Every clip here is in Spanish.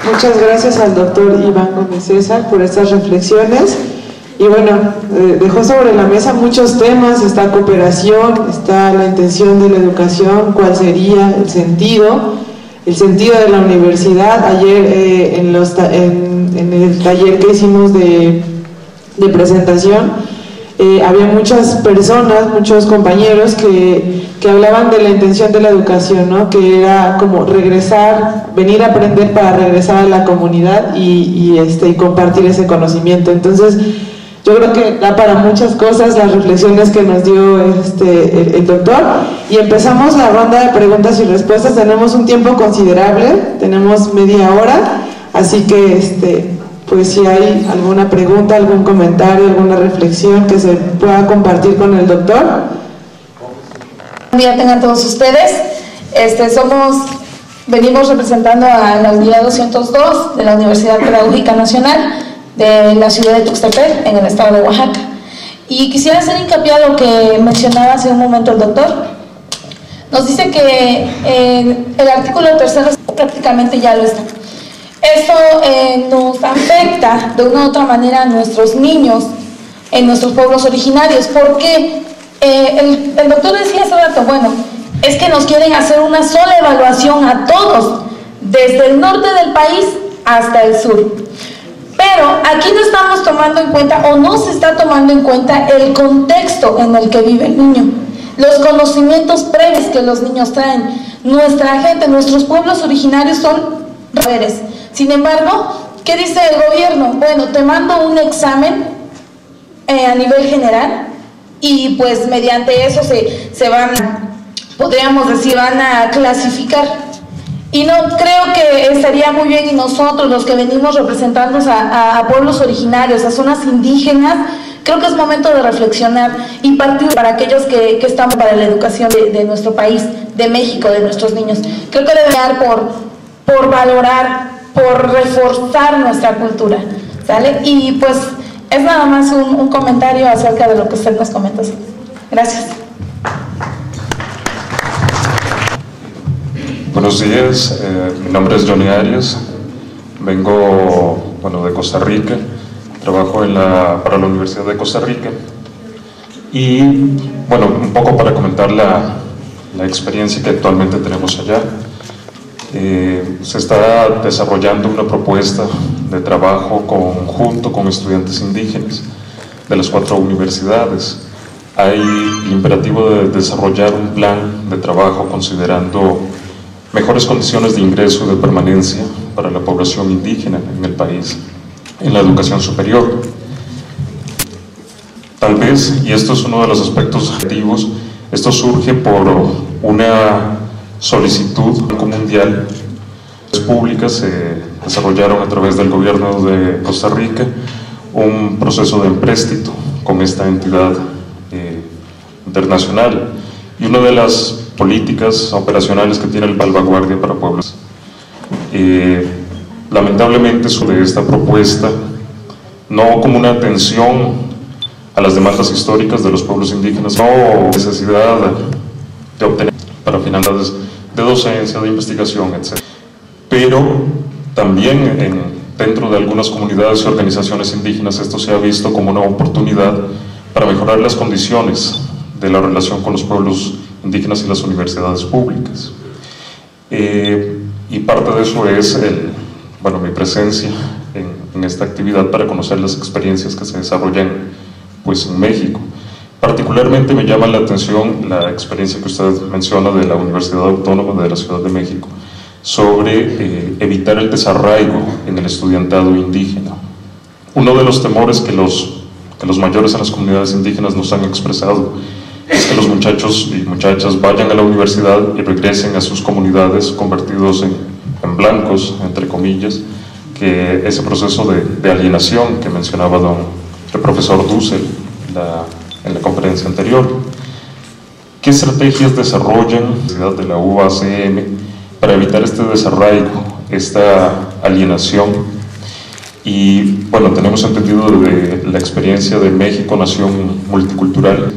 Muchas gracias al doctor Iván Gómez César por estas reflexiones. Y bueno, dejó sobre la mesa muchos temas, está cooperación, está la intención de la educación, cuál sería el sentido de la universidad. Ayer en el taller que hicimos de presentación, había muchas personas, muchos compañeros que hablaban de la intención de la educación, ¿no? Que era como regresar, venir a aprender para regresar a la comunidad y compartir ese conocimiento. Entonces, yo creo que da para muchas cosas las reflexiones que nos dio el doctor. Y empezamos la ronda de preguntas y respuestas. Tenemos un tiempo considerable, tenemos media hora, así que pues si hay alguna pregunta, algún comentario, alguna reflexión que se pueda compartir con el doctor. Buen día tengan todos ustedes. Venimos representando a la unidad 202 de la Universidad Pedagógica Nacional de la ciudad de Tuxtepec, en el estado de Oaxaca. Y quisiera hacer hincapié a lo que mencionaba hace un momento el doctor. Nos dice que el artículo 3 prácticamente ya lo está. Esto nos afecta de una u otra manera a nuestros niños en nuestros pueblos originarios, porque el doctor decía hace rato, bueno, es que nos quieren hacer una sola evaluación a todos, desde el norte del país hasta el sur. Pero aquí no estamos tomando en cuenta, o no se está tomando en cuenta, el contexto en el que vive el niño, los conocimientos previos que los niños traen. Nuestra gente, nuestros pueblos originarios son deberes. Sin embargo, ¿qué dice el gobierno? Bueno, te mando un examen a nivel general y pues mediante eso se van, podríamos decir, van a clasificar. Y no creo que estaría muy bien, y nosotros los que venimos representando a pueblos originarios, a zonas indígenas, creo que es momento de reflexionar y partir para aquellos que estamos para la educación de nuestro país, de México, de nuestros niños. Creo que debe dar por valorar, por reforzar nuestra cultura, ¿sale? Y pues es nada más un comentario acerca de lo que usted nos comenta. Gracias. Buenos días, mi nombre es Johnny Arias, vengo de Costa Rica, trabajo para la Universidad de Costa Rica y un poco para comentar la experiencia que actualmente tenemos allá. Se está desarrollando una propuesta de trabajo conjunto con estudiantes indígenas de las 4 universidades. Hay el imperativo de desarrollar un plan de trabajo considerando mejores condiciones de ingreso y de permanencia para la población indígena en el país, en la educación superior. Tal vez, y esto es uno de los aspectos objetivos, esto surge por una solicitud mundial públicas. Se desarrollaron a través del gobierno de Costa Rica un proceso de empréstito con esta entidad internacional, y una de las políticas operacionales que tiene el Salvaguardia para Pueblos. Lamentablemente, sobre esta propuesta, no como una atención a las demandas históricas de los pueblos indígenas, no necesidad de obtener para finalidades de docencia, de investigación, etc. Pero también dentro de algunas comunidades y organizaciones indígenas esto se ha visto como una oportunidad para mejorar las condiciones de la relación con los pueblos indígenas y las universidades públicas. Y parte de eso es mi presencia en esta actividad para conocer las experiencias que se desarrollan en México. Particularmente me llama la atención la experiencia que usted menciona de la Universidad Autónoma de la Ciudad de México sobre evitar el desarraigo en el estudiantado indígena. Uno de los temores que los mayores en las comunidades indígenas nos han expresado es que los muchachos y muchachas vayan a la universidad y regresen a sus comunidades convertidos en blancos, entre comillas, que ese proceso de alienación que mencionaba el profesor Dussel en la conferencia anterior. ¿Qué estrategias desarrollan la Universidad de la UACM para evitar este desarraigo, esta alienación? Y tenemos entendido de la experiencia de México, nación multicultural.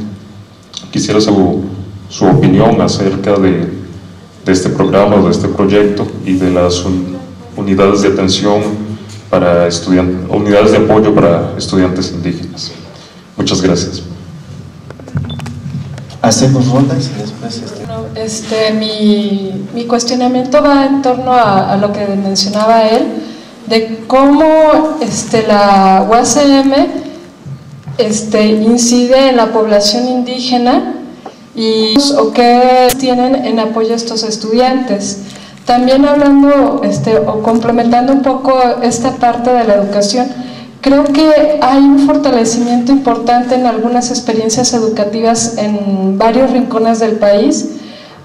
Quisiera su opinión acerca de este programa, de este proyecto y de las unidades de atención para estudiantes, unidades de apoyo para estudiantes indígenas. Muchas gracias. Hacemos rondas y después... Mi cuestionamiento va en torno a lo que mencionaba él, de cómo la UACM incide en la población indígena o qué tienen en apoyo a estos estudiantes. También hablando o complementando un poco esta parte de la educación, creo que hay un fortalecimiento importante en algunas experiencias educativas en varios rincones del país,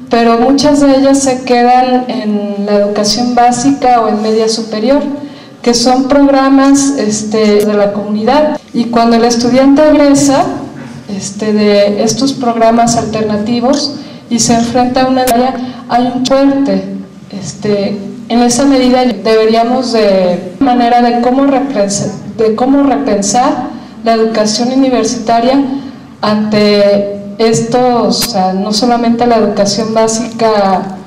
pero muchas de ellas se quedan en la educación básica o en media superior, que son programas de la comunidad, y cuando el estudiante egresa de estos programas alternativos y se enfrenta a una área, hay un fuerte, en esa medida deberíamos de manera de cómo repensar la educación universitaria ante estos, o sea, no solamente la educación básica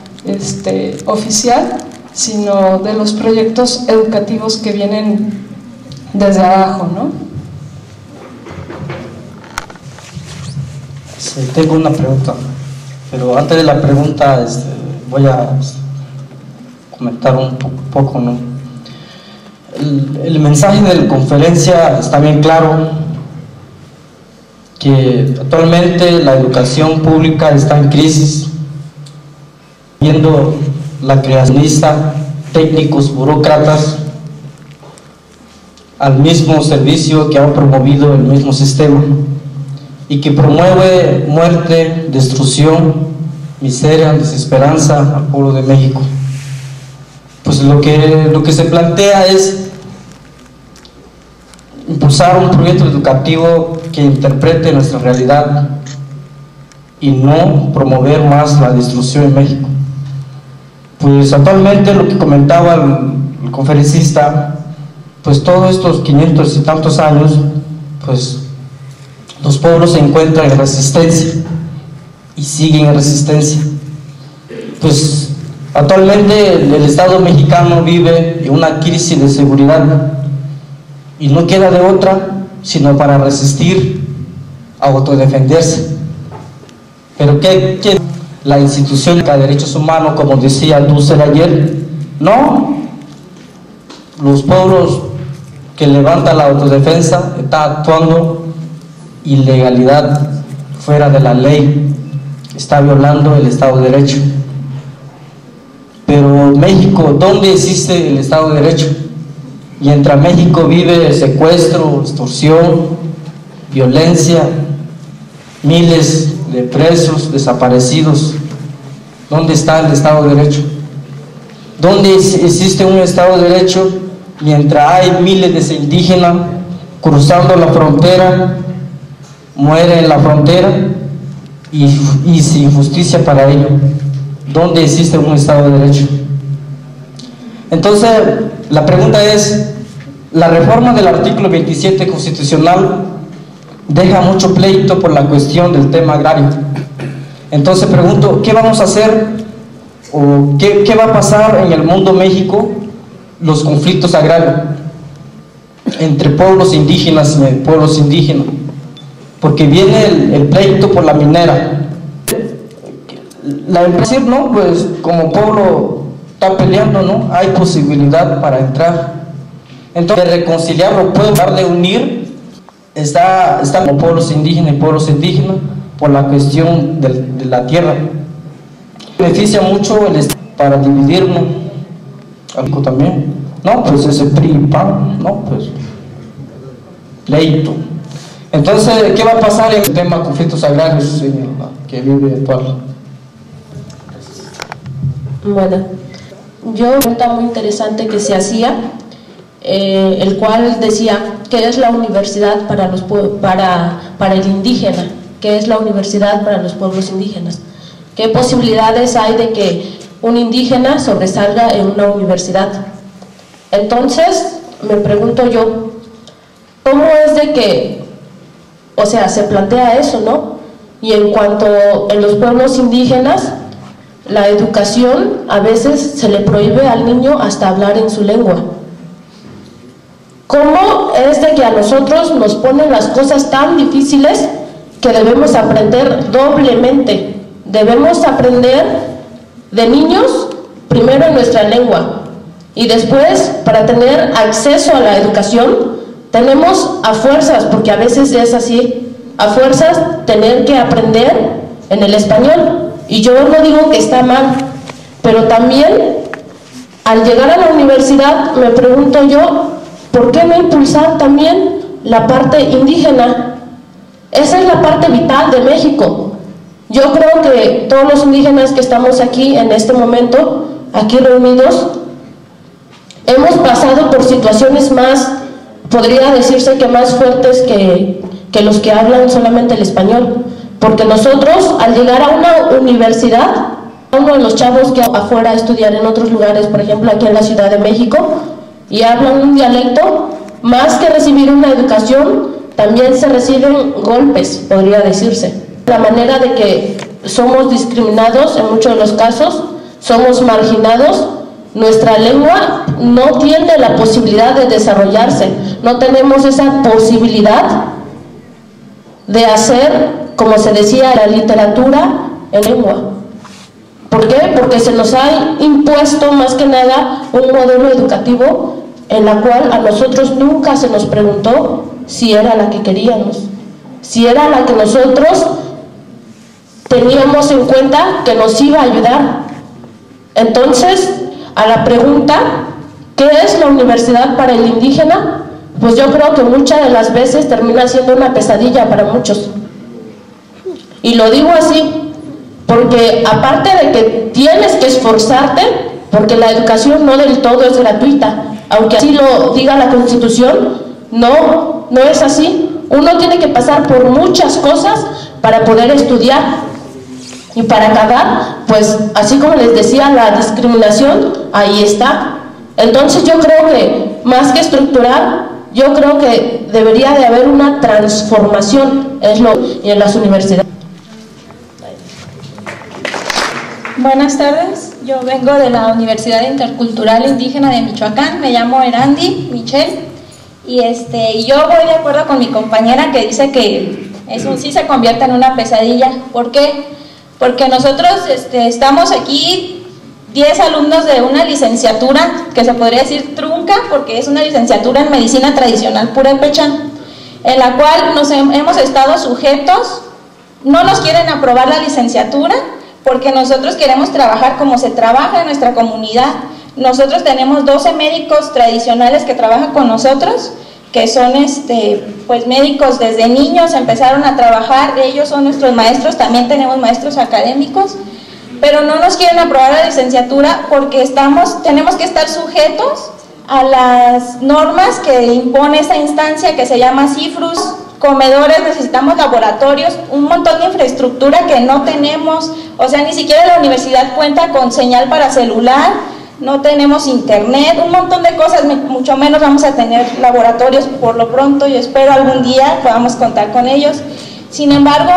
oficial, sino de los proyectos educativos que vienen desde abajo, ¿no? Sí, tengo una pregunta, pero antes de la pregunta voy a comentar un poco, ¿no? El mensaje de la conferencia está bien claro, que actualmente la educación pública está en crisis, viendo la creacionista, técnicos, burócratas, al mismo servicio que ha promovido el mismo sistema y que promueve muerte, destrucción, miseria, desesperanza al pueblo de México. Pues lo que se plantea es impulsar un proyecto educativo que interprete nuestra realidad y no promover más la destrucción en México. Pues actualmente, lo que comentaba el conferencista, pues todos estos 500 y tantos años, pues los pueblos se encuentran en resistencia y siguen en resistencia. Pues actualmente el Estado mexicano vive en una crisis de seguridad y no queda de otra sino para resistir, a autodefenderse. Pero ¿qué la institución de derechos humanos, como decía Dussel ayer? No, los pueblos que levantan la autodefensa están actuando ilegalidad, fuera de la ley, está violando el Estado de Derecho. Pero México, ¿dónde existe el Estado de Derecho? Mientras México vive secuestro, extorsión, violencia, miles de presos, desaparecidos. ¿Dónde está el Estado de Derecho? ¿Dónde existe un Estado de Derecho mientras hay miles de indígenas cruzando la frontera, mueren en la frontera y sin justicia para ello? ¿Dónde existe un Estado de Derecho? Entonces, la pregunta es, la reforma del artículo 27 constitucional deja mucho pleito por la cuestión del tema agrario. Entonces pregunto, ¿qué vamos a hacer o qué va a pasar en el mundo México los conflictos agrarios entre pueblos indígenas y pueblos indígenas? Porque viene el pleito por la minera. La empresa, ¿no? Pues como pueblo está peleando, ¿no? Hay posibilidad para entrar. Entonces, de reconciliarlo, puedo darle unir, está como pueblos indígenas y pueblos indígenas por la cuestión de la tierra. Beneficia mucho el Estado para dividirnos. Algo también. No, pues ese PRI y PAN, no, pues pleito. Entonces, ¿qué va a pasar en el tema de conflictos agrarios que vive actual? Bueno, yo una pregunta muy interesante que se hacía, el cual decía, ¿qué es la universidad para el indígena? ¿Qué es la universidad para los pueblos indígenas? ¿Qué posibilidades hay de que un indígena sobresalga en una universidad? Entonces, me pregunto yo, ¿cómo es de que, se plantea eso, ¿no? Y en cuanto en los pueblos indígenas, la educación a veces se le prohíbe al niño hasta hablar en su lengua. ¿Cómo es de que a nosotros nos ponen las cosas tan difíciles que debemos aprender doblemente? Debemos aprender de niños primero en nuestra lengua y después, para tener acceso a la educación, tenemos a fuerzas, porque a veces es así, a fuerzas tener que aprender en el español. Y yo no digo que está mal, pero también al llegar a la universidad me pregunto yo, ¿por qué no impulsar también la parte indígena? Esa es la parte vital de México. Yo creo que todos los indígenas que estamos aquí en este momento, aquí reunidos, hemos pasado por situaciones más, podría decirse que más fuertes que los que hablan solamente el español. Porque nosotros, al llegar a una universidad, uno de los chavos que afuera a estudiar en otros lugares, por ejemplo aquí en la Ciudad de México, y hablan un dialecto, más que recibir una educación, también se reciben golpes, podría decirse. La manera de que somos discriminados en muchos de los casos, somos marginados, nuestra lengua no tiene la posibilidad de desarrollarse, no tenemos esa posibilidad de hacer, como se decía, la literatura en lengua. ¿Por qué? Porque se nos ha impuesto más que nada un modelo educativo en la cual a nosotros nunca se nos preguntó si era la que queríamos, si era la que nosotros teníamos en cuenta que nos iba a ayudar. Entonces, a la pregunta, ¿qué es la universidad para el indígena? Pues yo creo que muchas de las veces termina siendo una pesadilla para muchos. Y lo digo así, porque aparte de que tienes que esforzarte, porque la educación no del todo es gratuita, aunque así lo diga la Constitución, no es así. Uno tiene que pasar por muchas cosas para poder estudiar. Y para acabar, pues así como les decía, la discriminación, ahí está. Entonces yo creo que, más que estructural, yo creo que debería de haber una transformación en las universidades. Buenas tardes, yo vengo de la Universidad Intercultural Indígena de Michoacán, me llamo Erandi Michelle y yo voy de acuerdo con mi compañera que dice que eso sí se convierte en una pesadilla. ¿Por qué? Porque nosotros estamos aquí 10 alumnos de una licenciatura que se podría decir trunca, porque es una licenciatura en medicina tradicional purépecha, en la cual nos hemos estado sujetos, no nos quieren aprobar la licenciatura, porque nosotros queremos trabajar como se trabaja en nuestra comunidad. Nosotros tenemos 12 médicos tradicionales que trabajan con nosotros, que son pues médicos desde niños, empezaron a trabajar, ellos son nuestros maestros, también tenemos maestros académicos, pero no nos quieren aprobar la licenciatura porque tenemos que estar sujetos a las normas que impone esta instancia que se llama CIFRUS, comedores, necesitamos laboratorios, un montón de infraestructura que no tenemos, o sea, ni siquiera la universidad cuenta con señal para celular, no tenemos internet, un montón de cosas, mucho menos vamos a tener laboratorios por lo pronto, yo espero algún día podamos contar con ellos. Sin embargo,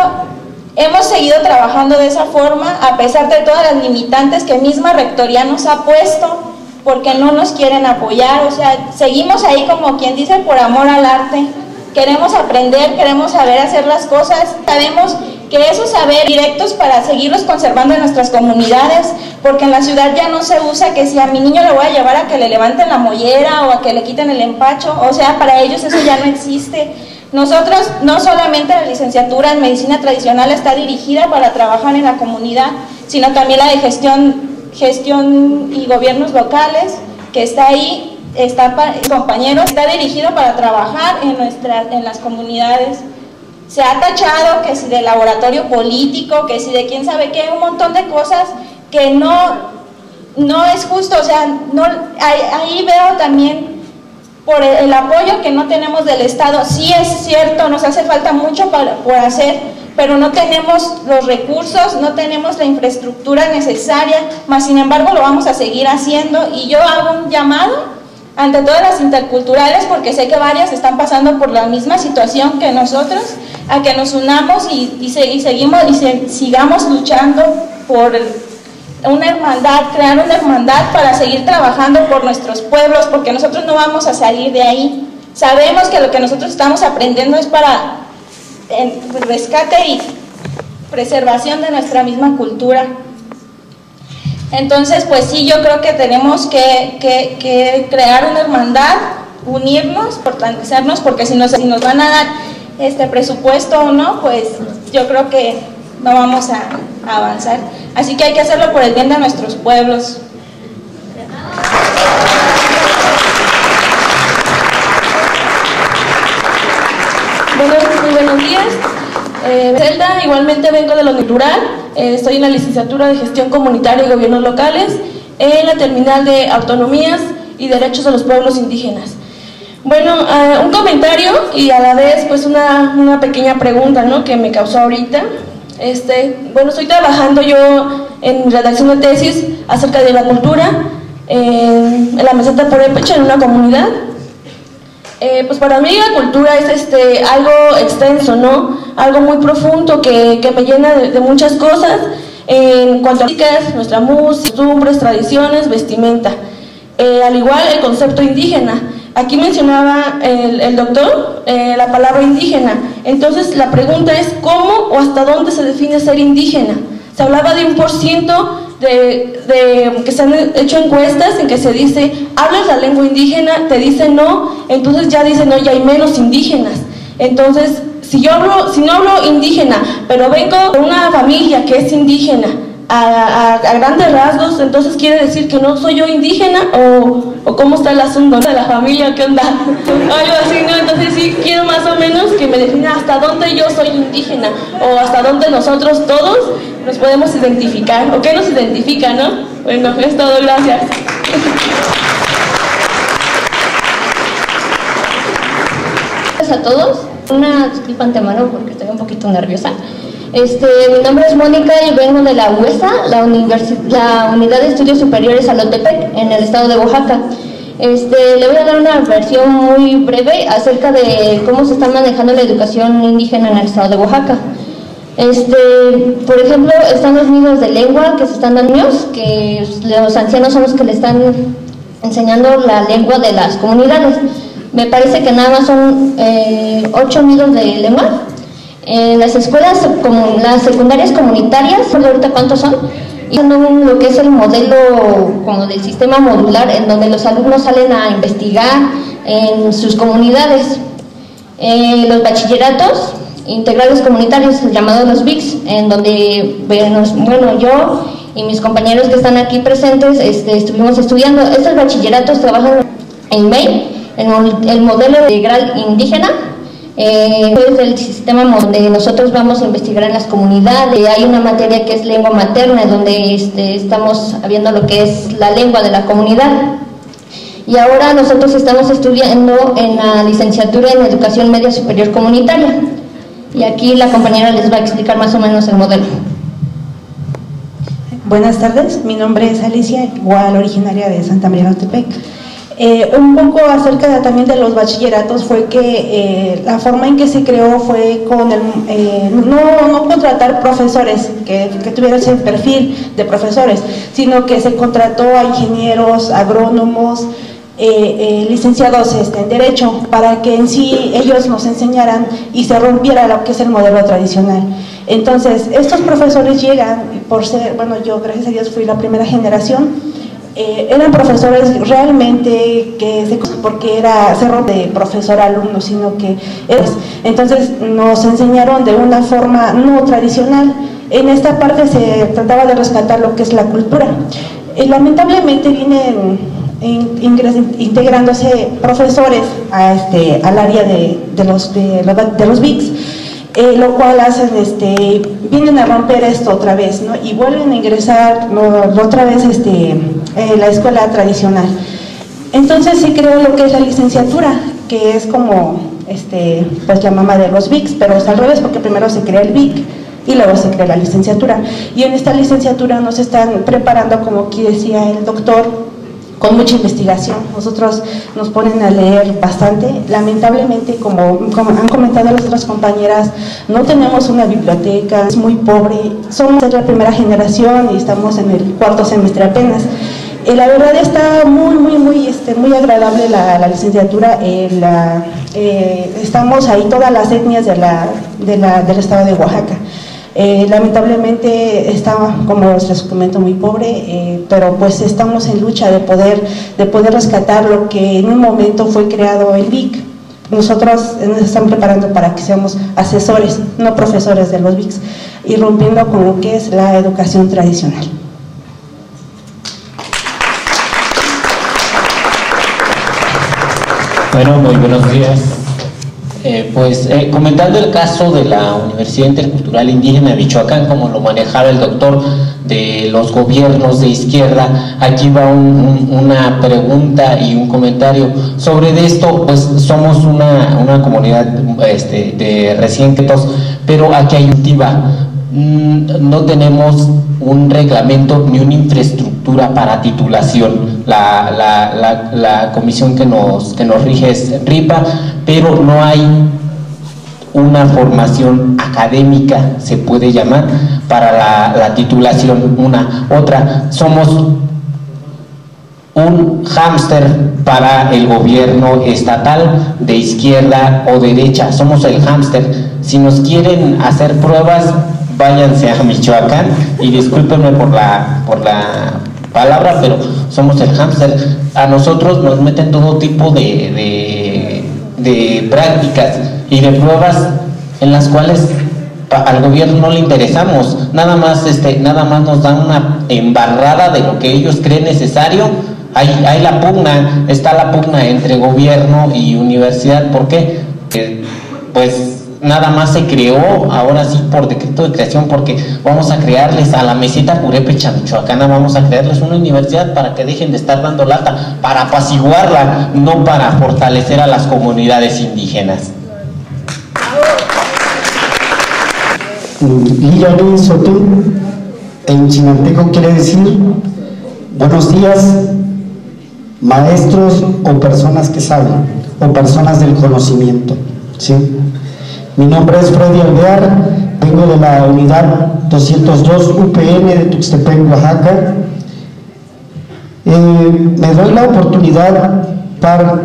hemos seguido trabajando de esa forma a pesar de todas las limitantes que misma rectoría nos ha puesto, porque no nos quieren apoyar, o sea, seguimos ahí como quien dice por amor al arte. Queremos aprender, queremos saber hacer las cosas, sabemos que esos saberes directos para seguirlos conservando en nuestras comunidades, porque en la ciudad ya no se usa que si a mi niño le voy a llevar a que le levanten la mollera o a que le quiten el empacho, o sea, para ellos eso ya no existe. Nosotros, no solamente la licenciatura en medicina tradicional está dirigida para trabajar en la comunidad, sino también la de gestión y gobiernos locales, que está ahí, compañeros, está dirigido para trabajar en las comunidades. Se ha tachado que si de laboratorio político, que si de quién sabe qué, un montón de cosas que no es justo, o sea, ahí veo también por el apoyo que no tenemos del Estado. Sí es cierto, nos hace falta mucho por hacer, pero no tenemos los recursos, no tenemos la infraestructura necesaria, más sin embargo lo vamos a seguir haciendo, y yo hago un llamado ante todas las interculturales, porque sé que varias están pasando por la misma situación que nosotros, a que nos unamos y sigamos luchando una hermandad, crear una hermandad para seguir trabajando por nuestros pueblos, porque nosotros no vamos a salir de ahí. Sabemos que lo que nosotros estamos aprendiendo es para el rescate y preservación de nuestra misma cultura. Entonces, pues sí, yo creo que tenemos que crear una hermandad, unirnos, fortalecernos, porque si nos van a dar este presupuesto o no, pues yo creo que no vamos a avanzar. Así que hay que hacerlo por el bien de nuestros pueblos. Muy buenos días. Zelda, igualmente vengo de lo natural, estoy en la licenciatura de Gestión Comunitaria y Gobiernos Locales, en la terminal de Autonomías y Derechos de los Pueblos Indígenas. Bueno, un comentario y a la vez pues una pequeña pregunta, ¿no?, que me causó ahorita. Bueno, estoy trabajando yo en redacción de tesis acerca de la cultura en la meseta purépecha, en una comunidad. Pues para mí la cultura es algo extenso, ¿no? Algo muy profundo que me llena de muchas cosas en cuanto a nuestra música, costumbres, tradiciones, vestimenta. Al igual el concepto indígena. Aquí mencionaba el doctor la palabra indígena. Entonces la pregunta es ¿cómo o hasta dónde se define ser indígena? Se hablaba de 1% que se han hecho encuestas en que se dice, hablas la lengua indígena, te dicen no, entonces ya dicen no, ya hay menos indígenas. Entonces, si no hablo indígena, pero vengo de una familia que es indígena, a grandes rasgos, entonces quiere decir que no soy yo indígena, o cómo está el asunto de la familia, qué onda, algo así, ¿no? Entonces sí quiero más o menos que me defina hasta dónde yo soy indígena, o hasta dónde nosotros todos nos podemos identificar, o qué nos identifica, ¿no? Bueno, es todo, gracias. Gracias a todos, una disculpa antemano porque estoy un poquito nerviosa. Mi nombre es Mónica y vengo de la UESA, la Unidad de Estudios Superiores Alotepec, en el estado de Oaxaca. Le voy a dar una versión muy breve acerca de cómo se está manejando la educación indígena en el estado de Oaxaca. Por ejemplo, están los nidos de lengua que se están dando niños, que los ancianos son los que le están enseñando la lengua de las comunidades. Me parece que nada más son 8 nidos de lengua. En las escuelas, como las secundarias comunitarias, no sé ahorita cuántos son, y lo que es el modelo como del sistema modular, en donde los alumnos salen a investigar en sus comunidades. Los bachilleratos integrales comunitarios, llamados los BICs, en donde, bueno, yo y mis compañeros que están aquí presentes estuvimos estudiando. Estos bachilleratos trabajan en MEI, en el modelo integral indígena. Es el sistema donde nosotros vamos a investigar en las comunidades. Hay una materia que es lengua materna, donde estamos viendo lo que es la lengua de la comunidad. Y ahora nosotros estamos estudiando en la licenciatura en Educación Media Superior Comunitaria. Y aquí la compañera les va a explicar más o menos el modelo. Buenas tardes, mi nombre es Alicia, igual originaria de Santa María Alotepec. Un poco acerca también de los bachilleratos fue que la forma en que se creó fue con no contratar profesores que tuvieran ese perfil de profesores, sino que se contrató a ingenieros, agrónomos, licenciados en Derecho, para que en sí ellos nos enseñaran y se rompiera lo que es el modelo tradicional. Entonces, estos profesores llegan, por ser, bueno, yo gracias a Dios fui la primera generación, eran profesores realmente porque era cerro de profesor-alumno, sino que entonces nos enseñaron de una forma no tradicional. En esta parte se trataba de rescatar lo que es la cultura. Lamentablemente vienen integrándose profesores al área de los BICs, lo cual hacen, vienen a romper esto otra vez, ¿no? Y vuelven a ingresar otra vez la escuela tradicional. Entonces se creó lo que es la licenciatura, que es como pues la mamá de los BICs, pero es al revés, porque primero se crea el BIC y luego se crea la licenciatura. Y en esta licenciatura nos están preparando, como aquí decía el doctor, con mucha investigación. Nosotros nos ponen a leer bastante. Lamentablemente, como han comentado las otras compañeras, no tenemos una biblioteca, es muy pobre. Somos de la primera generación y estamos en el cuarto semestre apenas. La verdad está muy agradable la licenciatura. Estamos ahí todas las etnias del estado de Oaxaca. Lamentablemente está, como les comento, muy pobre, pero pues estamos en lucha de poder rescatar lo que en un momento fue creado el VIC. Nosotros nos están preparando para que seamos asesores, no profesores de los VICs, y rompiendo con lo que es la educación tradicional. Bueno, muy buenos días. Comentando el caso de la Universidad Intercultural Indígena de Michoacán, como lo manejaba el doctor, de los gobiernos de izquierda, aquí va una pregunta y un comentario sobre esto. Pues somos una comunidad de recientes, pero aquí hay un no tenemos un reglamento ni una infraestructura para titulación. La comisión que nos rige es RIPA, pero no hay una formación académica, se puede llamar, para la titulación. Otra, somos un hámster para el gobierno estatal, de izquierda o derecha. Somos el hámster. Si nos quieren hacer pruebas, váyanse a Michoacán, y discúlpenme por la palabra, pero somos el hámster. A nosotros nos meten todo tipo de prácticas y de pruebas en las cuales al gobierno no le interesamos. Nada más nos dan una embarrada de lo que ellos creen necesario. Hay la pugna, está la pugna entre gobierno y universidad. ¿Por qué? Pues nada más se creó, ahora sí, por decreto de creación, porque vamos a crearles a la meseta purépecha michoacana, vamos a crearles una universidad para que dejen de estar dando lata, para apaciguarla, no para fortalecer a las comunidades indígenas. Liyani Sotun, en chinanteco quiere decir buenos días, maestros o personas que saben, o personas del conocimiento, ¿sí? Mi nombre es Freddy Alvear, vengo de la unidad 202 UPN de Tuxtepec, Oaxaca. Me doy la oportunidad para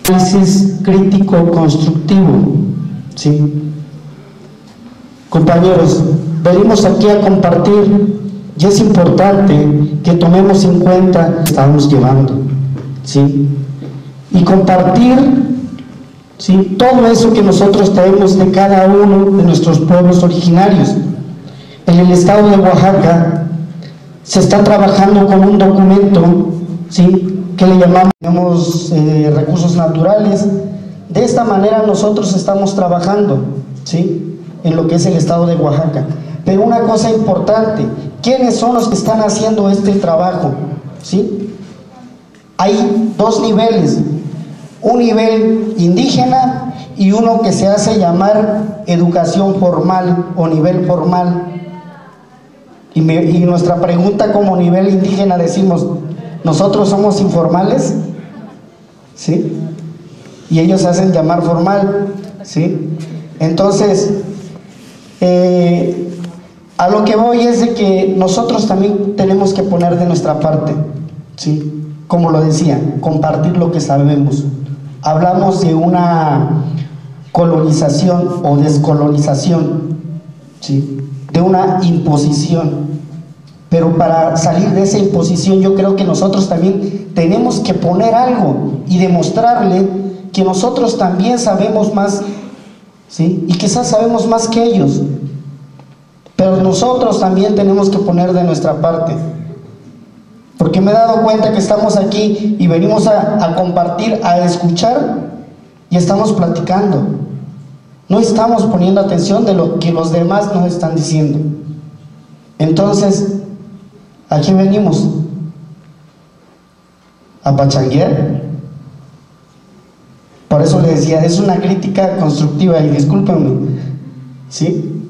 análisis crítico constructivo, ¿sí? Compañeros, venimos aquí a compartir, y es importante que tomemos en cuenta lo que estamos llevando, ¿sí? Y compartir, ¿sí?, todo eso que nosotros traemos de cada uno de nuestros pueblos originarios. En el estado de Oaxaca se está trabajando con un documento, ¿sí?, que le llamamos recursos naturales. De esta manera nosotros estamos trabajando, ¿sí?, en lo que es el estado de Oaxaca. Pero una cosa importante, ¿quiénes son los que están haciendo este trabajo? ¿Sí? Hay dos niveles, un nivel indígena y uno que se hace llamar educación formal o nivel formal. Y nuestra pregunta como nivel indígena decimos, ¿nosotros somos informales? ¿Sí? Y ellos se hacen llamar formal, ¿sí? Entonces, a lo que voy es de que nosotros también tenemos que poner de nuestra parte, ¿sí? Como lo decía, compartir lo que sabemos. Hablamos de una colonización o descolonización, ¿sí?, de una imposición, pero para salir de esa imposición yo creo que nosotros también tenemos que poner algo y demostrarle que nosotros también sabemos más, ¿sí?, y quizás sabemos más que ellos, pero nosotros también tenemos que poner de nuestra parte. Porque me he dado cuenta que estamos aquí y venimos a compartir, a escuchar, y estamos platicando. No estamos poniendo atención de lo que los demás nos están diciendo. Entonces, aquí venimos a pachanguear. Por eso le decía, es una crítica constructiva, y discúlpenme, ¿sí?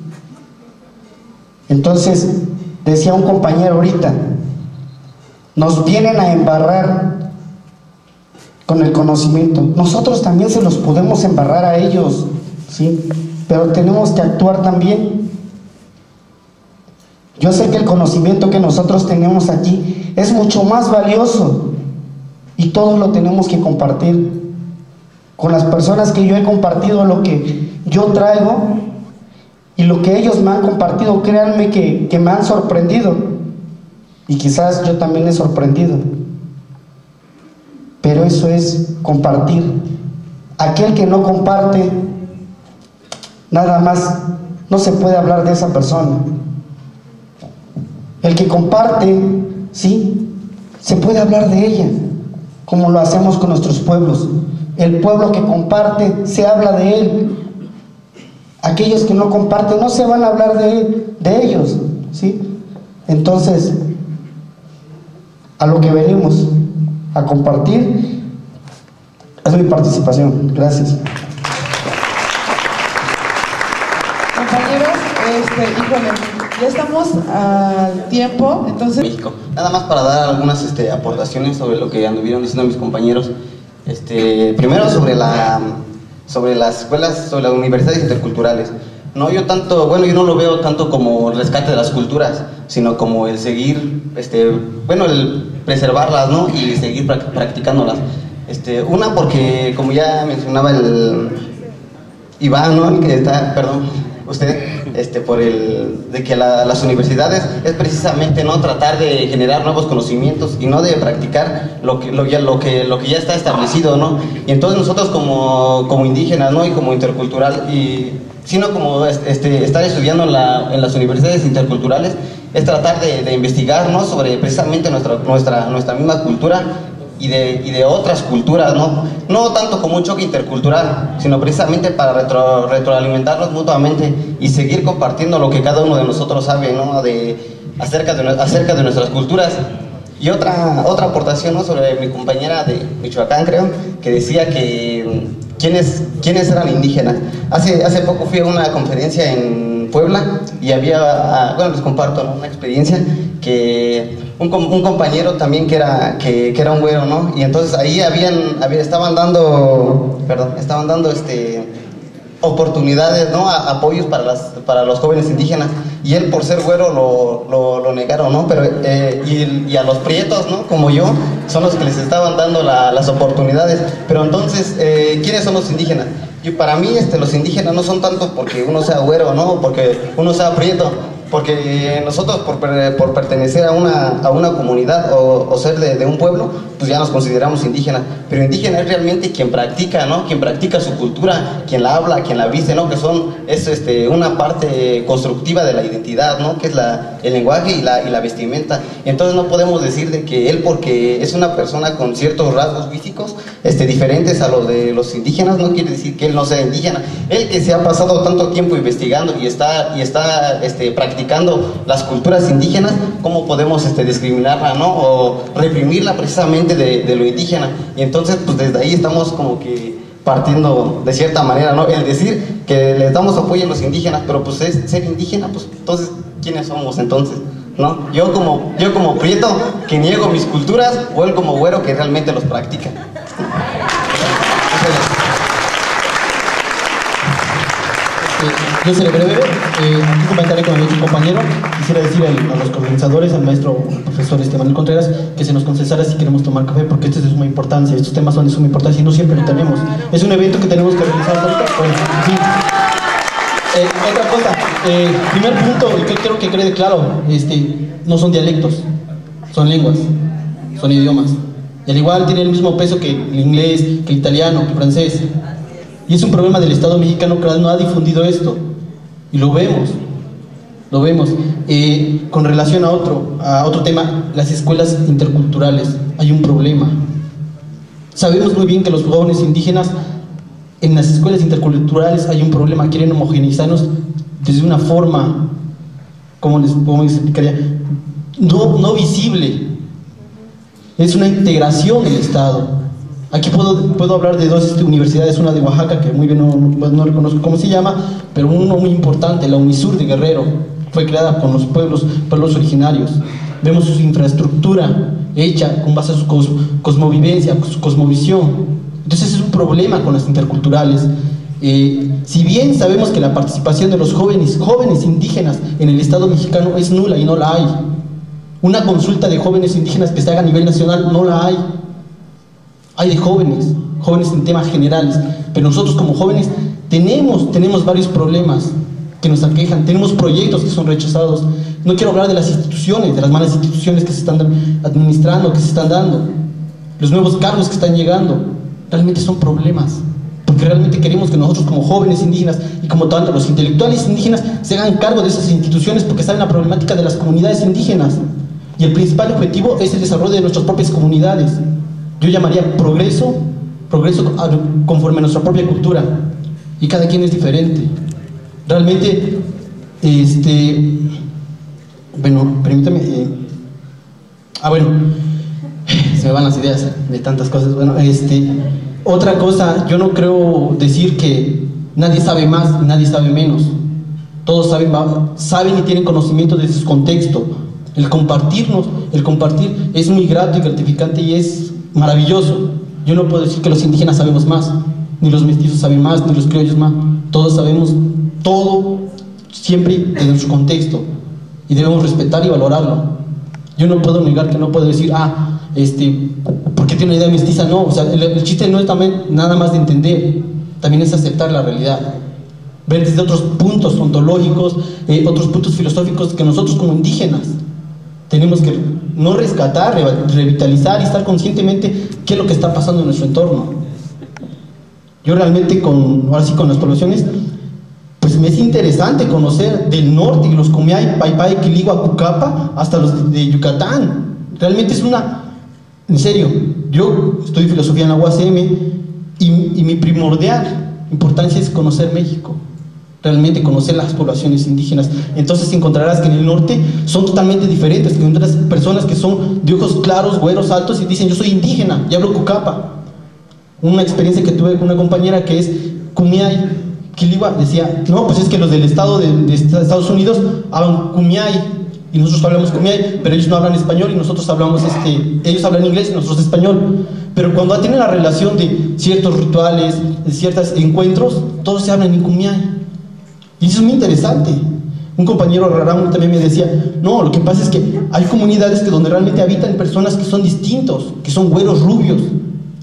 Entonces, decía un compañero ahorita, nos vienen a embarrar con el conocimiento. Nosotros también se los podemos embarrar a ellos, ¿sí? Pero tenemos que actuar también. Yo sé que el conocimiento que nosotros tenemos aquí es mucho más valioso y todos lo tenemos que compartir. Con las personas que yo he compartido lo que yo traigo y lo que ellos me han compartido, créanme que me han sorprendido y quizás yo también he sorprendido. Pero eso es compartir. Aquel que no comparte, nada más, no se puede hablar de esa persona. El que comparte, sí, se puede hablar de ella, como lo hacemos con nuestros pueblos. El pueblo que comparte, se habla de él. Aquellos que no comparten, no se van a hablar de ellos, ¿sí? Entonces, a lo que venimos, a compartir, es mi participación. Gracias. Compañeros, híjole, ya estamos al tiempo, entonces... México. Nada más para dar algunas aportaciones sobre lo que anduvieron diciendo mis compañeros. Primero sobre las escuelas, sobre las universidades interculturales. No, yo no lo veo tanto como el rescate de las culturas, sino como el seguir, el preservarlas, ¿no? Y seguir practicándolas. Una porque, como ya mencionaba el Iván, ¿no? El que está, perdón, usted, de que las universidades es precisamente, ¿no?, tratar de generar nuevos conocimientos y no de practicar lo que ya está establecido, ¿no? Y entonces nosotros como indígenas, ¿no?, y como intercultural, y sino como estar estudiando en las universidades interculturales, es tratar de investigar, ¿no?, sobre precisamente nuestra misma cultura y de otras culturas, no tanto como un choque intercultural, sino precisamente para retroalimentarnos mutuamente y seguir compartiendo lo que cada uno de nosotros sabe, ¿no?, acerca de nuestras culturas. Y otra aportación, ¿no?, sobre mi compañera de Michoacán, creo, que decía que quiénes eran indígenas. Hace poco fui a una conferencia en Puebla y había, les comparto, ¿no?, una experiencia que un compañero también que era un güero, ¿no? Y entonces ahí estaban dando oportunidades, ¿no?, apoyos para los jóvenes indígenas, y él por ser güero lo negaron, ¿no? Pero y a los prietos, ¿no?, como yo, son los que les estaban dando las oportunidades. Pero entonces, ¿quiénes son los indígenas? Para mí los indígenas no son tanto porque uno sea güero, ¿no?, porque uno sea prieto, porque nosotros por pertenecer a una comunidad o ser de un pueblo, pues ya nos consideramos indígenas. Pero indígena es realmente quien practica, ¿no?, quien practica su cultura, quien la habla, quien la viste, ¿no?, que es una parte constructiva de la identidad, ¿no?, que es el lenguaje y la vestimenta. Entonces no podemos decir de que él, porque es una persona con ciertos rasgos físicos diferentes a los de los indígenas, no quiere decir que él no sea indígena. Él que se ha pasado tanto tiempo investigando y está practicando las culturas indígenas, ¿cómo podemos discriminarla, ¿no?, o reprimirla precisamente de lo indígena? Y entonces, pues desde ahí estamos como que partiendo de cierta manera, ¿no?, el decir que les damos apoyo a los indígenas, pero pues es ser indígena, pues entonces, ¿quiénes somos entonces? ¿No? Yo como prieto que niego mis culturas, o él como güero que realmente los practica. Yo seré breve. Un comentario que me ha hecho un compañero. Quisiera decir a los comenzadores, al maestro profesor Manuel Contreras, que se nos concesara si queremos tomar café, porque esto es de suma importancia. Estos temas son de suma importancia y no siempre lo tenemos. Es un evento que tenemos que realizar ahorita. Bueno, en fin. Otra cosa, primer punto, y que creo que quede claro, no son dialectos, son lenguas, son idiomas. Y al igual tiene el mismo peso que el inglés, que el italiano, que el francés. Y es un problema del Estado mexicano que no ha difundido esto. Y lo vemos. Con relación a otro tema, las escuelas interculturales, hay un problema. Sabemos muy bien que los jóvenes indígenas en las escuelas interculturales hay un problema, quieren homogeneizarnos desde una forma, ¿cómo les explicaría? No visible. Es una integración del Estado. Aquí puedo hablar de dos universidades, una de Oaxaca, que muy bien no reconozco cómo se llama, pero uno muy importante, la Unisur de Guerrero, fue creada con los pueblos originarios. vemos su infraestructura hecha con base a su cosmovivencia, su cosmovisión. Entonces es un problema con las interculturales. Si bien sabemos que la participación de los jóvenes indígenas en el Estado mexicano es nula y no la hay, una consulta de jóvenes indígenas que se haga a nivel nacional no la hay. Hay de jóvenes en temas generales, pero nosotros como jóvenes tenemos varios problemas que nos aquejan, tenemos proyectos que son rechazados. No quiero hablar de las instituciones, de las malas instituciones que se están administrando, que se están dando, los nuevos cargos que están llegando. Realmente son problemas, porque realmente queremos que nosotros como jóvenes indígenas y como tanto los intelectuales indígenas se hagan cargo de esas instituciones, porque saben la problemática de las comunidades indígenas y el principal objetivo es el desarrollo de nuestras propias comunidades. Yo llamaría progreso conforme a nuestra propia cultura, y cada quien es diferente. Realmente, bueno, permítame, se me van las ideas de tantas cosas. Bueno, otra cosa, yo no creo decir que nadie sabe más y nadie sabe menos. Todos saben y tienen conocimiento de su contexto. El compartir es muy grato y gratificante y es maravilloso. Yo no puedo decir que los indígenas sabemos más, ni los mestizos saben más, ni los criollos más. Todos sabemos todo, siempre desde nuestro contexto, y debemos respetar y valorarlo. Yo no puedo negar que no puedo decir, porque tiene una idea mestiza. No, o sea, el chiste no es también nada más de entender, también es aceptar la realidad, ver desde otros puntos ontológicos, otros puntos filosóficos que nosotros como indígenas tenemos que no rescatar, revitalizar y estar conscientemente qué es lo que está pasando en nuestro entorno. Yo realmente ahora sí con las poblaciones, pues me es interesante conocer del norte, los Kumeyaay, Paypay, Quiligua, Cucapa, hasta los de Yucatán. Realmente es en serio, yo estudio filosofía en la UACM y mi primordial importancia es conocer México, realmente conocer las poblaciones indígenas. Entonces encontrarás que en el norte son totalmente diferentes, que encuentras personas que son de ojos claros, güeros, altos y dicen yo soy indígena y hablo Cucapa. Una experiencia que tuve con una compañera que es Kumeyaay, Quiligua, decía, no, pues es que los del estado de Estados Unidos hablan Kumeyaay y nosotros hablamos Kumeyaay, pero ellos no hablan español y nosotros hablamos, ellos hablan inglés y nosotros español. Pero cuando tienen la relación de ciertos rituales, de ciertos encuentros, todos se hablan en Kumeyaay. Y eso es muy interesante. Un compañero Rarámuri también me decía, no, lo que pasa es que hay comunidades donde realmente habitan personas que son distintos, que son güeros rubios,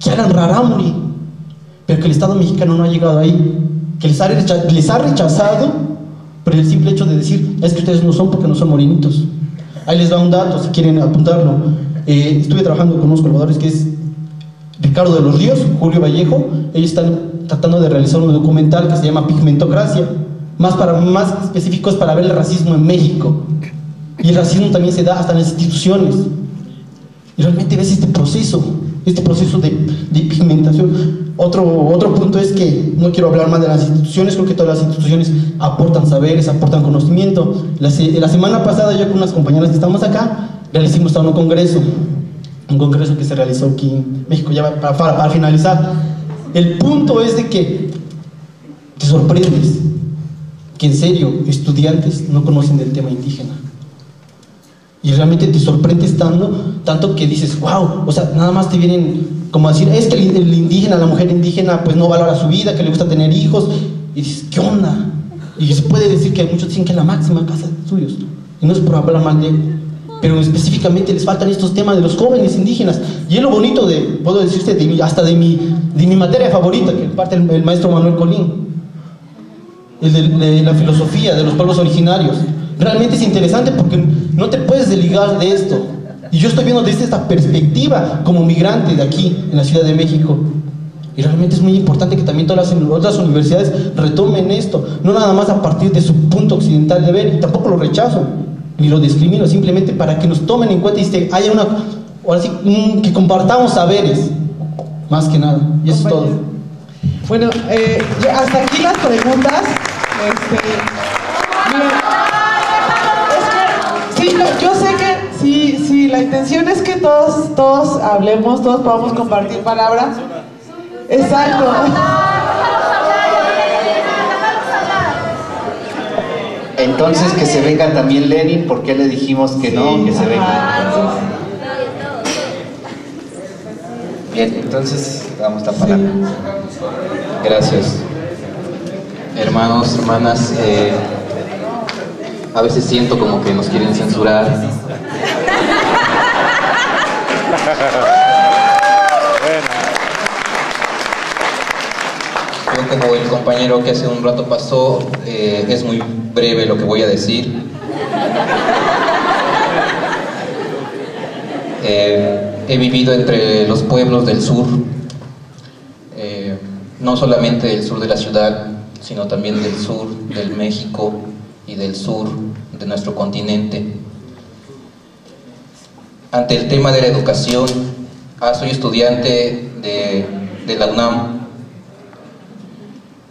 que hablan Rarámuri, pero que el Estado mexicano no ha llegado ahí, que les ha rechazado por el simple hecho de decir, es que ustedes no son porque no son morenitos. Ahí les va un dato si quieren apuntarlo. Estuve trabajando con unos colaboradores que es Ricardo de los Ríos, Julio Vallejo. Ellos están tratando de realizar un documental que se llama Pigmentocracia, más específico es para ver el racismo en México. Y el racismo también se da hasta en las instituciones. Y realmente ves este proceso de pigmentación. Otro punto es que no quiero hablar más de las instituciones, creo que todas las instituciones aportan saberes, aportan conocimiento. La semana pasada yo con unas compañeras que estamos acá, realizamos un congreso que se realizó aquí en México, ya para finalizar. El punto es de que te sorprendes que en serio estudiantes no conocen del tema indígena. Y realmente te sorprendes tanto que dices, wow, o sea, nada más te vienen como a decir, es que el indígena, la mujer indígena, pues no valora su vida, que le gusta tener hijos. Y dices, ¿qué onda? Y se puede decir que muchos dicen que es la máxima casa de suyos. Y no es por hablar mal de él, pero específicamente les faltan estos temas de los jóvenes indígenas. Y es lo bonito puedo decirte, hasta de mi materia favorita, que parte el maestro Manuel Colín, de la filosofía de los pueblos originarios. Realmente es interesante porque no te puedes desligar de esto. Y yo estoy viendo desde esta perspectiva como migrante de aquí, en la Ciudad de México. Y realmente es muy importante que también todas las otras universidades retomen esto, no nada más a partir de su punto occidental de ver, y tampoco lo rechazo, ni lo discrimino, simplemente para que nos tomen en cuenta y haya que compartamos saberes, más que nada. Y eso es todo. Bueno, hasta aquí las preguntas. Yo sé que sí, la intención es que todos hablemos, todos podamos compartir palabras. Exacto. Entonces que se venga también Lenin, ¿por qué le dijimos que no? Que se venga. Bien, entonces damos la palabra. Gracias. Hermanos, hermanas, a veces siento como que nos quieren censurar. Yo, como el compañero que hace un rato pasó, es muy breve lo que voy a decir. He vivido entre los pueblos del sur, no solamente del sur de la ciudad, sino también del sur del México y del sur de nuestro continente. Ante el tema de la educación, soy estudiante de la UNAM.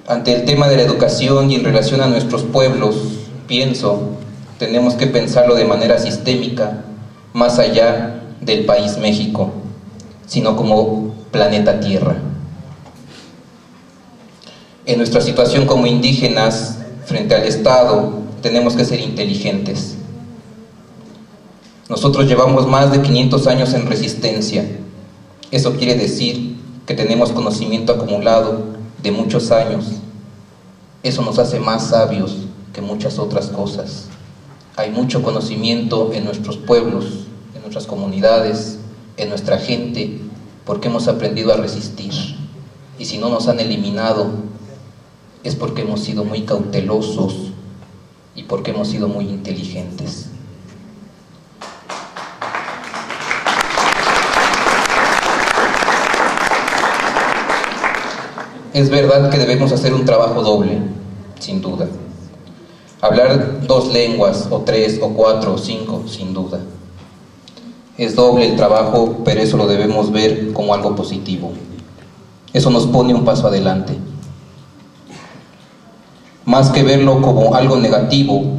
Ante el tema de la educación y en relación a nuestros pueblos, pienso, tenemos que pensarlo de manera sistémica, más allá del país México, sino como planeta Tierra. En nuestra situación como indígenas, frente al Estado, tenemos que ser inteligentes. Nosotros llevamos más de 500 años en resistencia. Eso quiere decir que tenemos conocimiento acumulado de muchos años. Eso nos hace más sabios que muchas otras cosas. Hay mucho conocimiento en nuestros pueblos, en nuestras comunidades, en nuestra gente, porque hemos aprendido a resistir. Y si no nos han eliminado, es porque hemos sido muy cautelosos y porque hemos sido muy inteligentes. Es verdad que debemos hacer un trabajo doble, sin duda. Hablar 2 lenguas, o 3, o 4, o 5, sin duda. Es doble el trabajo, pero eso lo debemos ver como algo positivo. Eso nos pone un paso adelante. Más que verlo como algo negativo,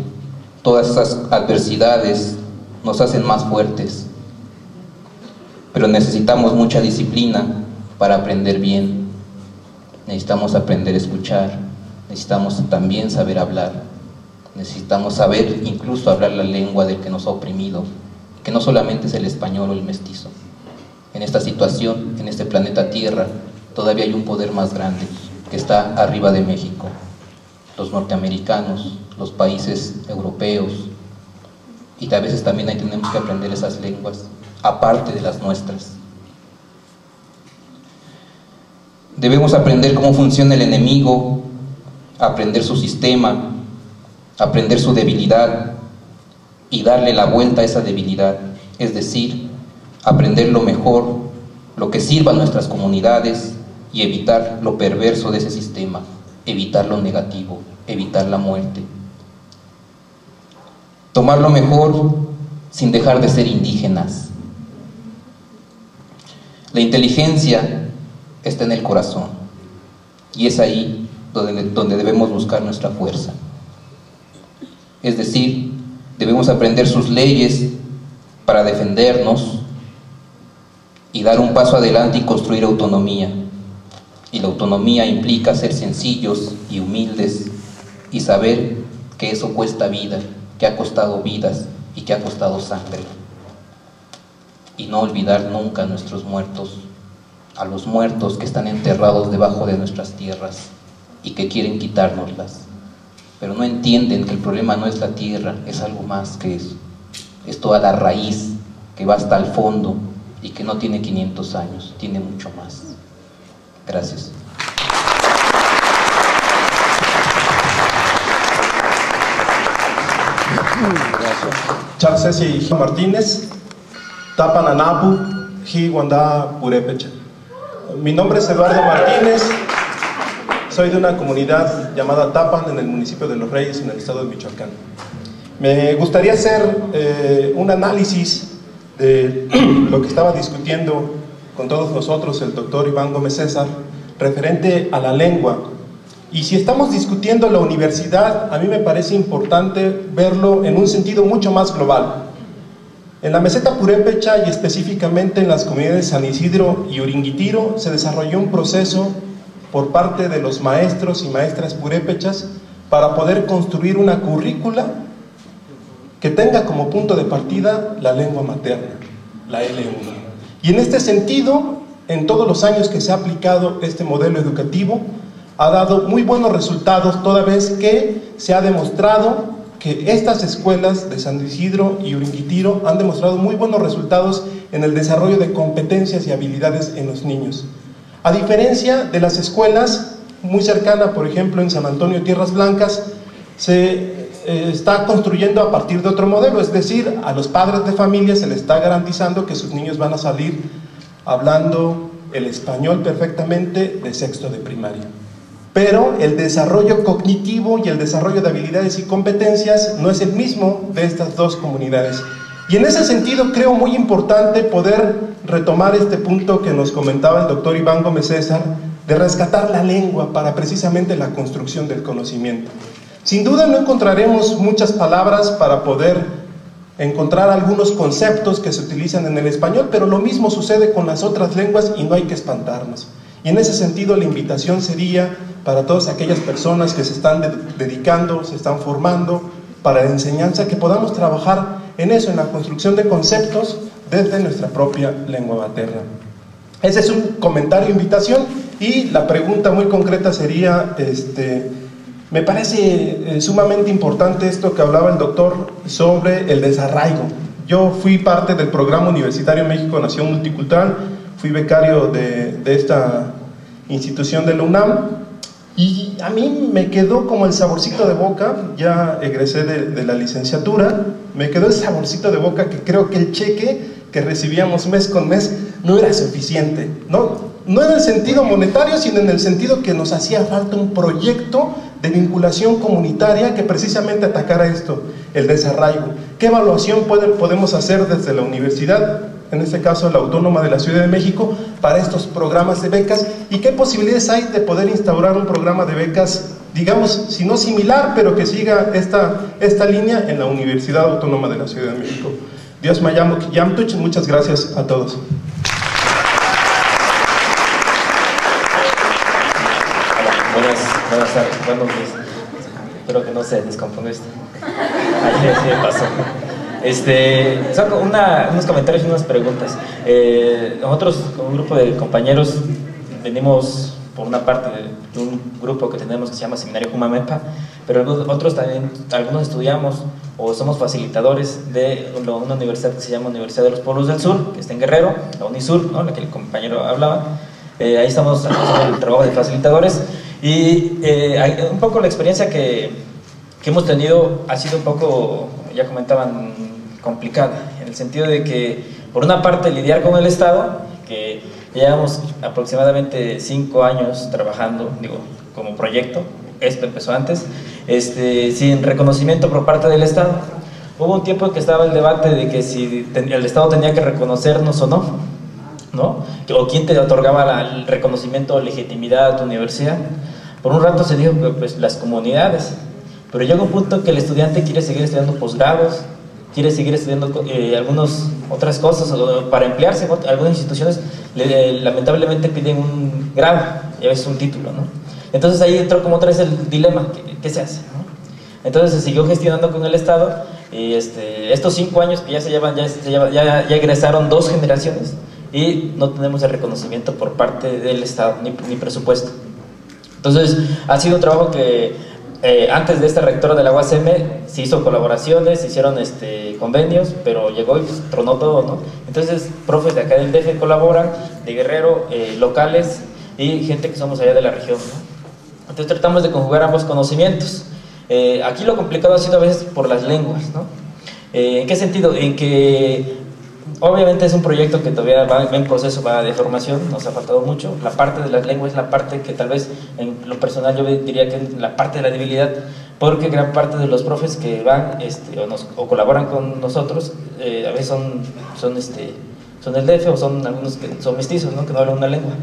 todas esas adversidades nos hacen más fuertes. Pero necesitamos mucha disciplina para aprender bien. Necesitamos aprender a escuchar, necesitamos también saber hablar, necesitamos saber incluso hablar la lengua del que nos ha oprimido, que no solamente es el español o el mestizo. En esta situación, en este planeta Tierra, todavía hay un poder más grande que está arriba de México. Los norteamericanos, los países europeos, y a veces también ahí tenemos que aprender esas lenguas, aparte de las nuestras. Debemos aprender cómo funciona el enemigo, aprender su sistema, aprender su debilidad y darle la vuelta a esa debilidad, es decir, aprender lo mejor, lo que sirva a nuestras comunidades y evitar lo perverso de ese sistema, evitar lo negativo, evitar la muerte. Tomar lo mejor sin dejar de ser indígenas. La inteligencia está en el corazón y es ahí donde debemos buscar nuestra fuerza. Es decir, debemos aprender sus leyes para defendernos y dar un paso adelante y construir autonomía. Y la autonomía implica ser sencillos y humildes y saber que eso cuesta vida, que ha costado vidas y que ha costado sangre. Y no olvidar nunca a nuestros muertos, a los muertos que están enterrados debajo de nuestras tierras y que quieren quitárnoslas. Pero no entienden que el problema no es la tierra, es algo más que eso. Es toda la raíz que va hasta el fondo y que no tiene 500 años, tiene mucho más. Gracias. Charcesi Martínez, Tapananapu, Jiwanda Purépecha. Mi nombre es Eduardo Martínez, soy de una comunidad llamada Tapan en el municipio de Los Reyes, en el estado de Michoacán. Me gustaría hacer un análisis de lo que estaba discutiendo con todos nosotros el doctor Iván Gómez César referente a la lengua. Y si estamos discutiendo la universidad, a mí me parece importante verlo en un sentido mucho más global. En la meseta purépecha y específicamente en las comunidades San Isidro y Uringuitiro se desarrolló un proceso por parte de los maestros y maestras purépechas para poder construir una currícula que tenga como punto de partida la lengua materna, la L1. Y en este sentido, en todos los años que se ha aplicado este modelo educativo, ha dado muy buenos resultados, toda vez que se ha demostrado que estas escuelas de San Isidro y Urinquitiro han demostrado muy buenos resultados en el desarrollo de competencias y habilidades en los niños. A diferencia de las escuelas muy cercanas, por ejemplo en San Antonio Tierras Blancas, se está construyendo a partir de otro modelo, es decir, a los padres de familia se les está garantizando que sus niños van a salir hablando el español perfectamente de sexto de primaria. Pero el desarrollo cognitivo y el desarrollo de habilidades y competencias no es el mismo de estas dos comunidades. Y en ese sentido creo muy importante poder retomar este punto que nos comentaba el doctor Iván Gómez César, de rescatar la lengua para precisamente la construcción del conocimiento. Sin duda no encontraremos muchas palabras para poder encontrar algunos conceptos que se utilizan en el español, pero lo mismo sucede con las otras lenguas y no hay que espantarnos. Y en ese sentido la invitación sería para todas aquellas personas que se están dedicando, se están formando para la enseñanza, que podamos trabajar en eso, en la construcción de conceptos desde nuestra propia lengua materna. Ese es un comentario, invitación, y la pregunta muy concreta sería, me parece sumamente importante esto que hablaba el doctor sobre el desarraigo. Yo fui parte del programa universitario México Nación Multicultural, fui becario de esta institución de la UNAM, y a mí me quedó como el saborcito de boca, ya egresé de la licenciatura, me quedó el saborcito de boca que creo que el cheque que recibíamos mes con mes no era suficiente, no en el sentido monetario, sino en el sentido que nos hacía falta un proyecto de vinculación comunitaria que precisamente atacara esto, el desarraigo. ¿Qué evaluación podemos hacer desde la universidad, en este caso la Autónoma de la Ciudad de México, para estos programas de becas? ¿Y qué posibilidades hay de poder instaurar un programa de becas, digamos, si no similar, pero que siga esta línea en la Universidad Autónoma de la Ciudad de México? Dios me llamo Yamtuch, muchas gracias a todos. Buenas tardes, buenos días. Espero que no se descomponga esto. Ayer sí pasó. Saco unos comentarios y unas preguntas. Nosotros, con un grupo de compañeros, venimos por una parte de un grupo que tenemos que se llama Seminario Jumamepa, pero otros también, algunos estudiamos o somos facilitadores de una universidad que se llama Universidad de los Pueblos del Sur, que está en Guerrero, la Unisur, ¿no?, la que el compañero hablaba. Ahí estamos haciendo el trabajo de facilitadores. Y un poco la experiencia que hemos tenido ha sido un poco, ya comentaban, complicada, en el sentido de que, por una parte, lidiar con el Estado, que llevamos aproximadamente 5 años trabajando, como proyecto, esto empezó antes, sin reconocimiento por parte del Estado. Hubo un tiempo en que estaba el debate de que si el Estado tenía que reconocernos o no, o quién te otorgaba el reconocimiento o legitimidad a tu universidad. Por un rato se dijo que pues las comunidades, pero llega un punto en que el estudiante quiere seguir estudiando posgrados, quiere seguir estudiando algunas otras cosas, o para emplearse en algunas instituciones lamentablemente piden un grado y a veces un título, ¿no? Entonces ahí entró como otra vez el dilema, ¿qué se hace?, ¿no? Entonces se siguió gestionando con el Estado, y estos 5 años que ya se llevan, ya egresaron 2 generaciones, y no tenemos el reconocimiento por parte del Estado, ni presupuesto. Entonces ha sido un trabajo que antes de esta rectora de la UASM se hizo colaboraciones, se hicieron convenios, pero llegó y pues, tronó todo, ¿no? Entonces profes de acá del DF colaboran, de Guerrero, locales y gente que somos allá de la región, ¿no? Entonces tratamos de conjugar ambos conocimientos. Aquí lo complicado ha sido a veces por las lenguas, ¿no? ¿En qué sentido? En que obviamente es un proyecto que todavía va en proceso de formación, nos ha faltado mucho. La parte de las lenguas es la parte que tal vez, en lo personal, yo diría que es la parte de la debilidad, porque gran parte de los profes que van o colaboran con nosotros, a veces son del DF o son algunos que son mestizos, ¿no?, que no hablan una lengua.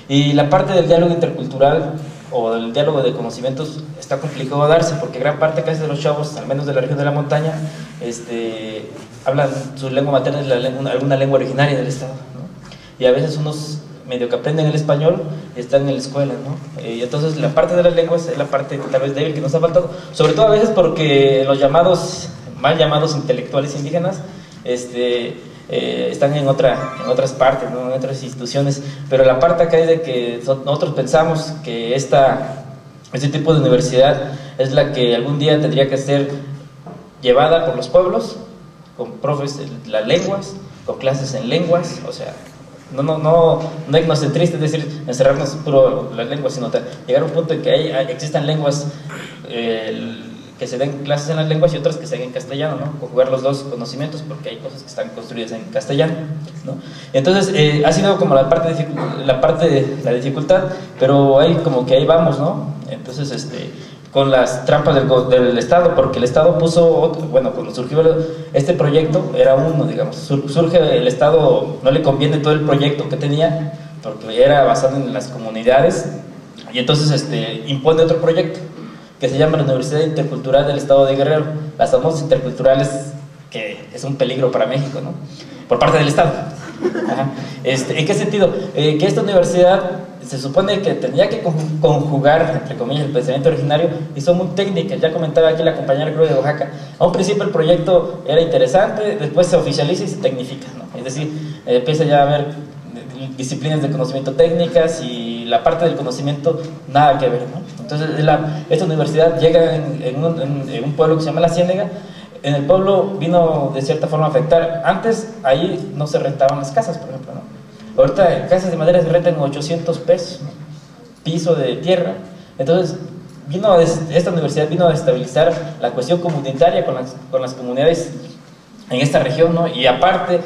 Y la parte del diálogo intercultural o del diálogo de conocimientos está complicado a darse, porque gran parte casi de los chavos, al menos de la región de la montaña, hablan su lengua materna, alguna lengua originaria del Estado, ¿no? Y a veces unos medio que aprenden el español, están en la escuela, ¿no? Y entonces la parte de las lenguas es la parte tal vez débil que nos ha faltado, sobre todo a veces porque los llamados, mal llamados intelectuales indígenas, están en otras partes, ¿no? En otras instituciones, pero la parte acá es de que nosotros pensamos que este tipo de universidad es la que algún día tendría que ser llevada por los pueblos, con profes de las lenguas, con clases en lenguas, o sea, no etnocentrista, es decir, encerrarnos puro las lenguas, sino llegar a un punto en que existan lenguas, que se den clases en las lenguas y otras que se den en castellano, ¿no? Conjugar los dos conocimientos, porque hay cosas que están construidas en castellano, ¿no? Entonces, ha sido como la parte de la dificultad, pero ahí como que ahí vamos, ¿no? Entonces, con las trampas del Estado, porque el Estado puso, bueno, cuando surgió este proyecto, era uno, digamos, surge el Estado, no le conviene todo el proyecto que tenía, porque era basado en las comunidades, y entonces impone otro proyecto, que se llama la Universidad Intercultural del Estado de Guerrero, las famosas interculturales, que es un peligro para México, ¿no? Por parte del Estado. Ajá. ¿En qué sentido? Que esta universidad se supone que tenía que conjugar, entre comillas, el pensamiento originario, y son muy técnicas. Ya comentaba aquí la compañera Cruz de Oaxaca, a un principio el proyecto era interesante, después se oficializa y se tecnifica, ¿no? Es decir, empieza ya a haber disciplinas de conocimiento técnicas y la parte del conocimiento nada que ver, ¿no? Entonces esta universidad llega en un pueblo que se llama La Ciénega. En el pueblo vino de cierta forma a afectar. Antes ahí no se rentaban las casas, por ejemplo, ¿no? Ahorita casas de madera se rentan 800 pesos, ¿no? Piso de tierra. Entonces esta universidad vino a estabilizar la cuestión comunitaria con las comunidades en esta región, ¿no? Y aparte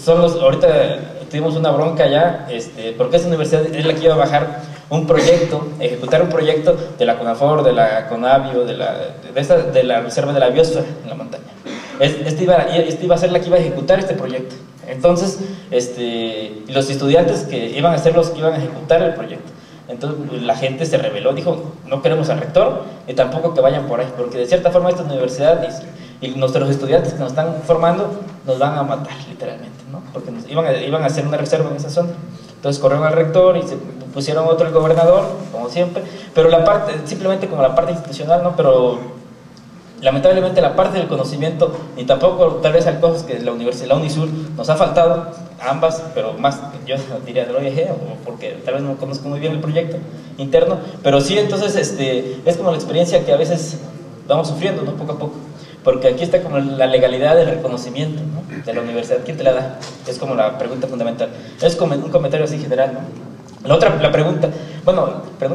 ahorita tuvimos una bronca ya, porque esta universidad es la que iba a bajar ejecutar un proyecto de la CONAFOR, de la CONABIO, de la Reserva de la Biosfera en la montaña. Esta iba a ser la que iba a ejecutar este proyecto. Entonces, los estudiantes que iban a ser los que iban a ejecutar el proyecto. Entonces la gente se rebeló, dijo, no queremos al rector y tampoco que vayan por ahí, porque de cierta forma esta universidad y nuestros estudiantes que nos están formando nos van a matar literalmente, ¿no? Porque iban a hacer una reserva en esa zona. Entonces corrieron al rector y se pusieron otro el gobernador, como siempre, pero simplemente como la parte institucional, ¿no? Pero lamentablemente la parte del conocimiento, ni tampoco tal vez hay cosas que la UNISUR nos ha faltado, ambas, pero más, yo diría del OIG, porque tal vez no conozco muy bien el proyecto interno, pero sí, entonces es como la experiencia que a veces vamos sufriendo, ¿no? Poco a poco, porque aquí está como la legalidad del reconocimiento, ¿no? De la universidad. ¿Quién te la da? Es como la pregunta fundamental. Es como un comentario así general, ¿no? La pregunta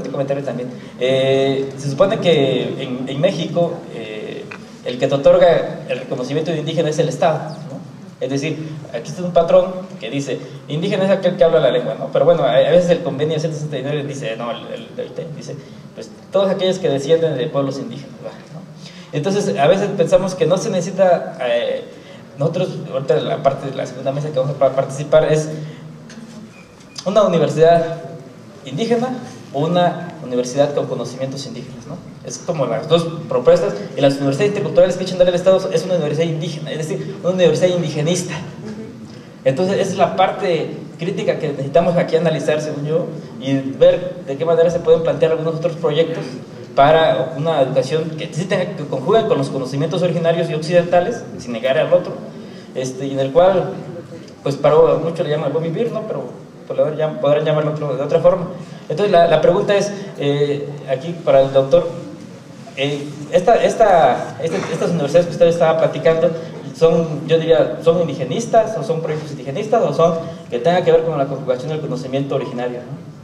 y comentario también. Se supone que en México el que te otorga el reconocimiento de indígena es el Estado, ¿no? Es decir, aquí está un patrón que dice, indígena es aquel que habla la lengua, ¿no? Pero bueno, a veces el convenio 169 dice, no, dice, pues todos aquellos que descienden de pueblos indígenas, ¿no? Entonces, a veces pensamos que no se necesita, nosotros, ahorita la parte de la segunda mesa que vamos a participar es una universidad indígena o una universidad con conocimientos indígenas, ¿no? Es como las dos propuestas, y las universidades interculturales que echan dar el Estado es una universidad indígena, es decir, una universidad indigenista. Entonces, esa es la parte crítica que necesitamos aquí analizar, según yo, y ver de qué manera se pueden plantear algunos otros proyectos para una educación que conjugue con los conocimientos originarios y occidentales, sin negar al otro, y en el cual, pues para muchos le llaman el buen vivir, ¿no? Pero podrán llamarlo de otra forma. Entonces la pregunta es, aquí para el doctor, estas universidades que usted estaba platicando, yo diría, ¿son indigenistas o son proyectos indigenistas o son que tengan que ver con la conjugación del conocimiento originario, ¿no?